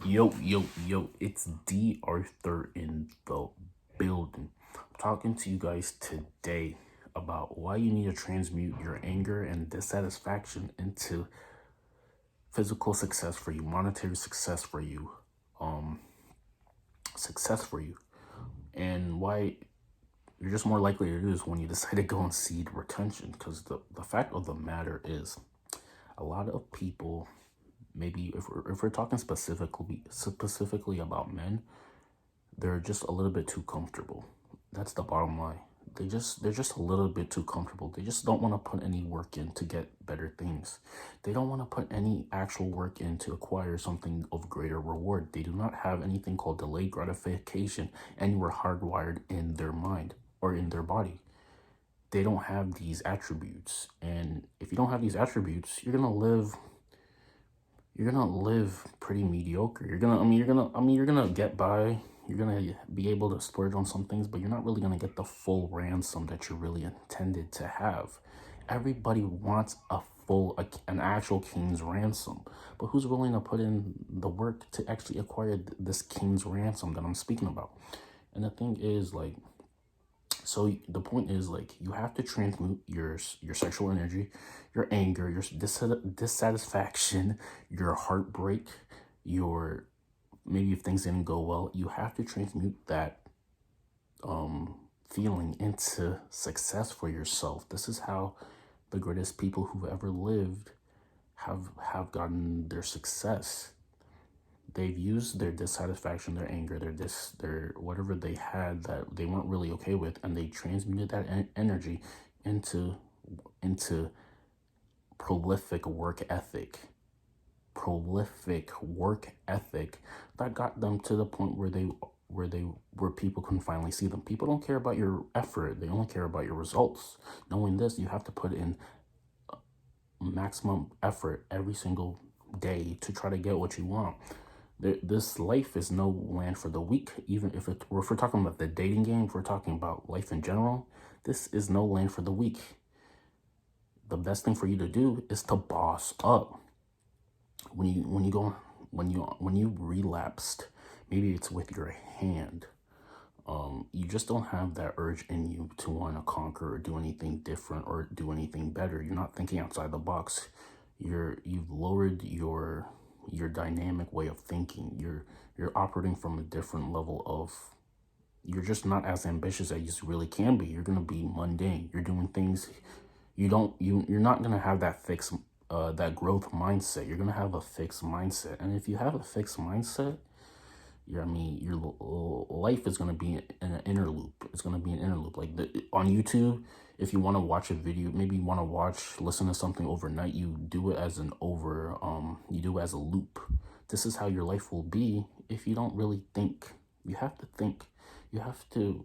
Yo, it's D.Arthur in the building. I'm talking to you guys today about why you need to transmute your anger and dissatisfaction into physical success for you, monetary success for you, and why you're just more likely to do this when you decide to go and seed retention. Because the fact of the matter is, a lot of people, maybe if we're talking specifically about men, they're just a little bit too comfortable. That's the bottom line. They're just a little bit too comfortable. They just don't want to put any work in to get better things. They don't want to put any actual work in to acquire something of greater reward. They do not have anything called delayed gratification anywhere hardwired in their mind or in their body. They don't have these attributes. And if you don't have these attributes, you're gonna live pretty mediocre. You're gonna get by. You're gonna be able to splurge on some things, but you're not really gonna get the full ransom that you're really intended to have. Everybody wants an actual king's ransom, but who's willing to put in the work to actually acquire this king's ransom that I'm speaking about? And the thing is, like, so the point is, like, you have to transmute your sexual energy, your anger, your dissatisfaction, your heartbreak, your maybe if things didn't go well, you have to transmute that feeling into success for yourself. This is how the greatest people who've ever lived have gotten their success. They've used their dissatisfaction, their anger, their whatever they had that they weren't really okay with, and they transmuted that energy into into prolific work ethic. Prolific work ethic that got them to the point where people can finally see them. People don't care about your effort; they only care about your results. Knowing this, you have to put in maximum effort every single day to try to get what you want. This life is no land for the weak. Even if we're talking about the dating game, if we're talking about life in general, this is no land for the weak. The best thing for you to do is to boss up. When you relapsed, maybe it's with your hand. You just don't have that urge in you to want to conquer or do anything different or do anything better. You're not thinking outside the box. You've lowered your dynamic way of thinking. You're operating from a different level of, you're just not as ambitious as you really can be. You're gonna be mundane. You're doing things you're not gonna have that fixed that growth mindset. You're gonna have a fixed mindset. And if you have a fixed mindset, your life is gonna be in an inner loop. It's gonna be an inner loop. Like on YouTube, if you want to watch a video, maybe you want to listen to something overnight, you do it as you do it as a loop. This is how your life will be if you don't really think. You have to think. You have to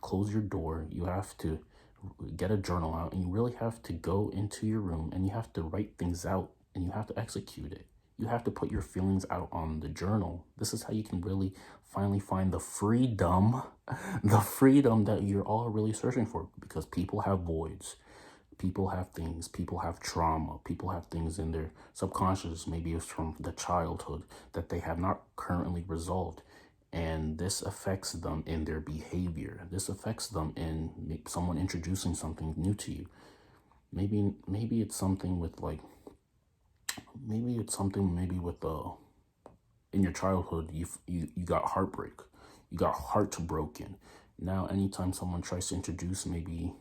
close your door. You have to get a journal out, and you really have to go into your room and you have to write things out and you have to execute it. You have to put your feelings out on the journal. This is how you can really finally find the freedom that you're all really searching for, because people have voids. People have things, people have trauma, people have things in their subconscious, maybe it's from the childhood, that they have not currently resolved. And this affects them in their behavior. This affects them in someone introducing something new to you. Maybe it's something with like, maybe with in your childhood, you got heartbreak, you got heartbroken. Now, anytime someone tries to introduce maybe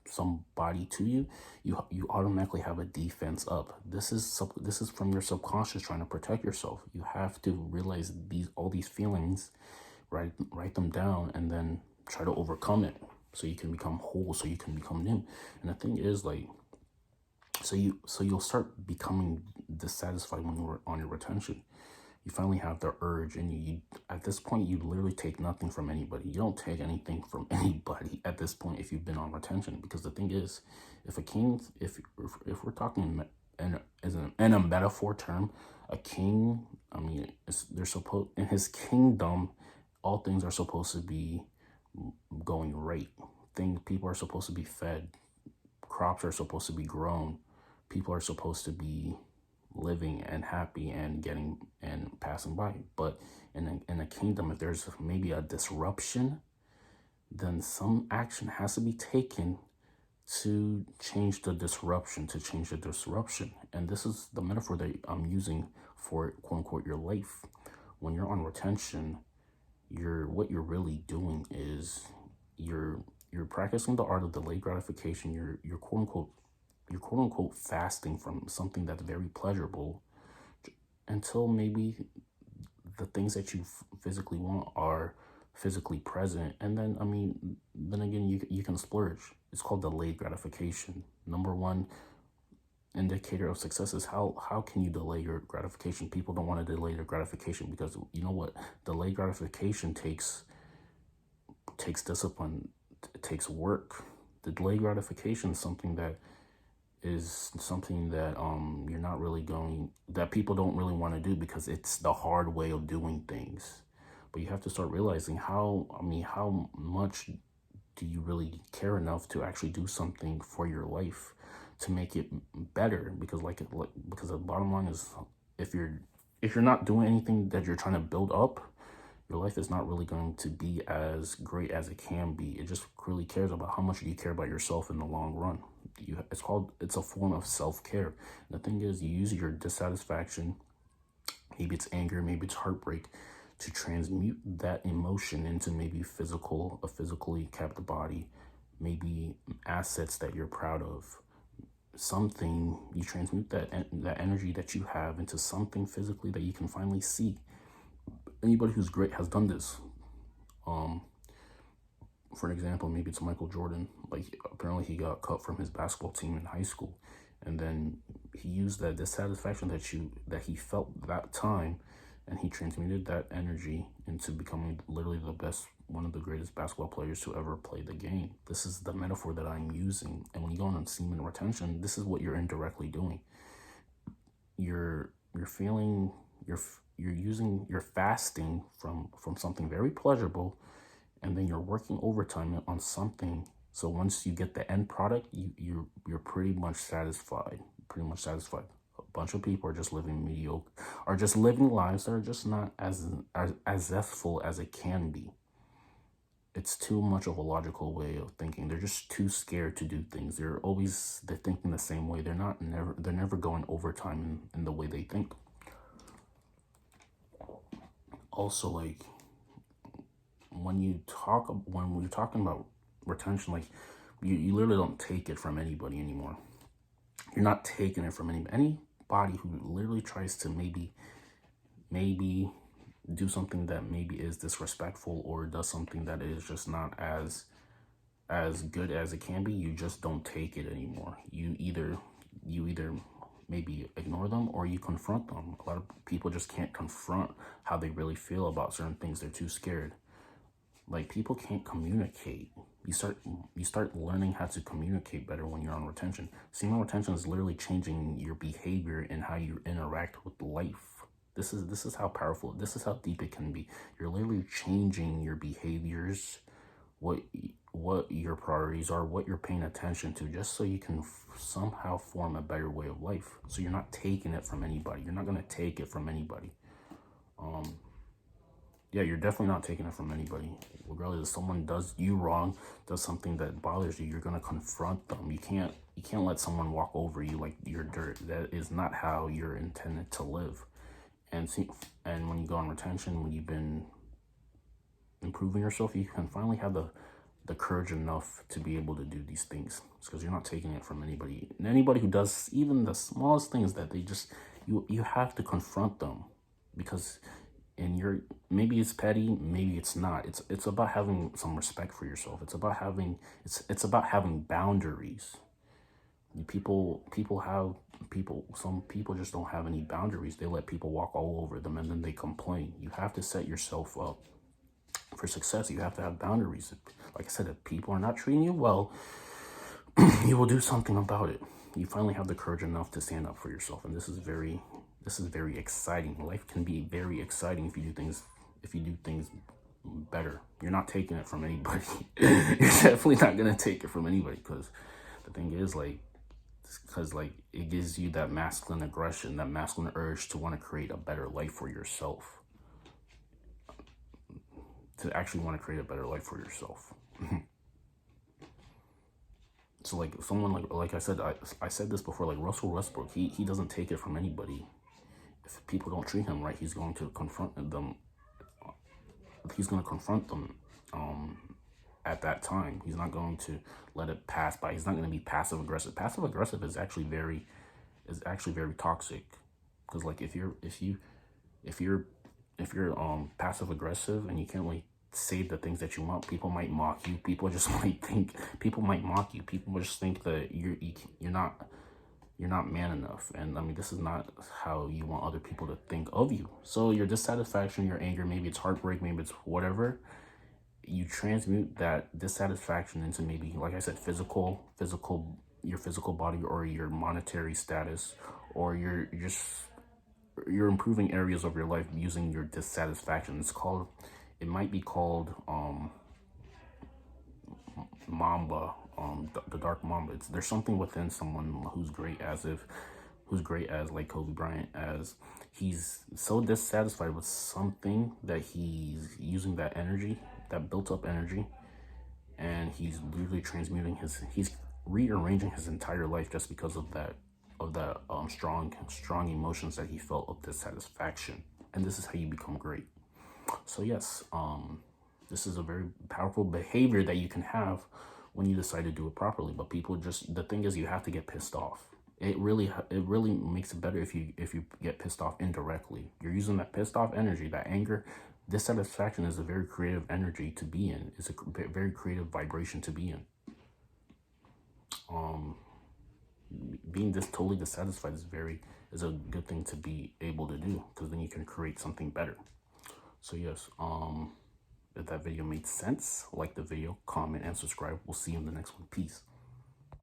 somebody to you, you automatically have a defense up. This is from your subconscious trying to protect yourself. You have to realize all these feelings, write them down, and then try to overcome it so you can become whole, so you can become new. And the thing is, like, so you'll start becoming dissatisfied when you're on your retention. You finally have the urge, and you at this point you literally take nothing from anybody. You don't take anything from anybody at this point if you've been on retention. Because the thing is, if we're talking in a metaphor term, a king, I mean, they're supposed, in his kingdom, all things are supposed to be going right. People are supposed to be fed, crops are supposed to be grown, people are supposed to be living and happy and getting and passing by. But in a kingdom, if there's maybe a disruption, then some action has to be taken to change the disruption, And this is the metaphor that I'm using for, quote unquote, your life. When you're on retention, what you're really doing is you're practicing the art of delayed gratification. You're quote unquote fasting from something that's very pleasurable until maybe the things that you physically want are physically present, and then then again you can splurge. It's called delayed gratification. Number one indicator of success is how can you delay your gratification. People don't want to delay their gratification because you know what, delayed gratification takes discipline, it takes work. The delayed gratification is something that you're not really that people don't really want to do because it's the hard way of doing things. But you have to start realizing how much do you really care enough to actually do something for your life to make it better? Because because the bottom line is, if you're not doing anything that you're trying to build up, your life is not really going to be as great as it can be. It just really cares about how much do you care about yourself in the long run. It's a form of self-care. The thing is, you use your dissatisfaction, maybe it's anger, maybe it's heartbreak, to transmute that emotion into maybe a physically kept body, maybe assets that you're proud of. Something, you transmute that energy that you have into something physically that you can finally see. Anybody who's great has done this. For an example, maybe it's Michael Jordan. Apparently he got cut from his basketball team in high school, and then he used that dissatisfaction that he felt that time, and he transmuted that energy into becoming literally one of the greatest basketball players to ever play the game. This is the metaphor that I'm using. And when you go on semen retention, this is what you're indirectly doing. You're fasting from something very pleasurable, and then you're working overtime on something. So once you get the end product, you're pretty much satisfied. A bunch of people are just living mediocre, are just living lives that are just not as zestful as it can be. It's too much of a logical way of thinking. They're just too scared to do things. They're thinking the same way. They're never going overtime in the way they think. Also, when we're talking about retention, you literally don't take it from anybody anymore. You're not taking it from anybody who literally tries to maybe do something that maybe is disrespectful, or does something that is just not as good as it can be. You just don't take it anymore. You either maybe ignore them or you confront them. A lot of people just can't confront how they really feel about certain things. They're too scared. People can't communicate. You start learning how to communicate better when you're on retention. Semen retention is literally changing your behavior and how you interact with life. This is how powerful, this is how deep it can be. You're literally changing your behaviors, what your priorities are, what you're paying attention to, just so you can somehow form a better way of life. So you're not taking it from anybody. You're not going to take it from anybody. Yeah, you're definitely not taking it from anybody. Regardless, if someone does you wrong, does something that bothers you, you're gonna confront them. You can't let someone walk over you like you're dirt. That is not how you're intended to live. And when you go on retention, when you've been improving yourself, you can finally have the courage enough to be able to do these things. It's because you're not taking it from anybody. And anybody who does even the smallest things that they just, you have to confront them, because maybe it's petty, maybe it's not. It's about having some respect for yourself. It's about having boundaries. Some people just don't have any boundaries. They let people walk all over them, and then they complain. You have to set yourself up for success. You have to have boundaries. Like I said, if people are not treating you well, you will do something about it. You finally have the courage enough to stand up for yourself, and this is very exciting. Life can be very exciting if you do things better. You're not taking it from anybody. You're definitely not gonna take it from anybody, because the thing is, because like it gives you that masculine aggression, that masculine urge to want to create a better life for yourself, to actually want to create a better life for yourself. So like someone like I said, I said this before, like Russell Westbrook, he doesn't take it from anybody. If people don't treat him right, he's going to confront them. He's going to confront them at that time. He's not going to let it pass by. He's not going to be passive aggressive. Passive aggressive is actually very toxic, because like if you're passive aggressive and you can't really say the things that you want, people might mock you. People just might think, people might mock you. People will just think that you're not man enough. And I mean, this is not how you want other people to think of you. So your dissatisfaction, your anger, maybe it's heartbreak, maybe it's whatever, you transmute that dissatisfaction into maybe, like I said, your physical body, or your monetary status, or you're improving areas of your life using your dissatisfaction. It might be called Mamba, the Dark Mamba. There's something within someone who's great as like Kobe Bryant, as he's so dissatisfied with something that he's using that energy, that built up energy, and he's literally he's rearranging his entire life just because of that strong emotions that he felt of dissatisfaction. And this is how you become great. So yes, this is a very powerful behavior that you can have when you decide to do it properly. But the thing is, you have to get pissed off. It really makes it better if you get pissed off indirectly. You're using that pissed off energy, that anger. Dissatisfaction is a very creative energy to be in. It's a very creative vibration to be in. Being totally dissatisfied is a good thing to be able to do, because then you can create something better. So yes, if that video made sense, like the video, comment, and subscribe. We'll see you in the next one. Peace.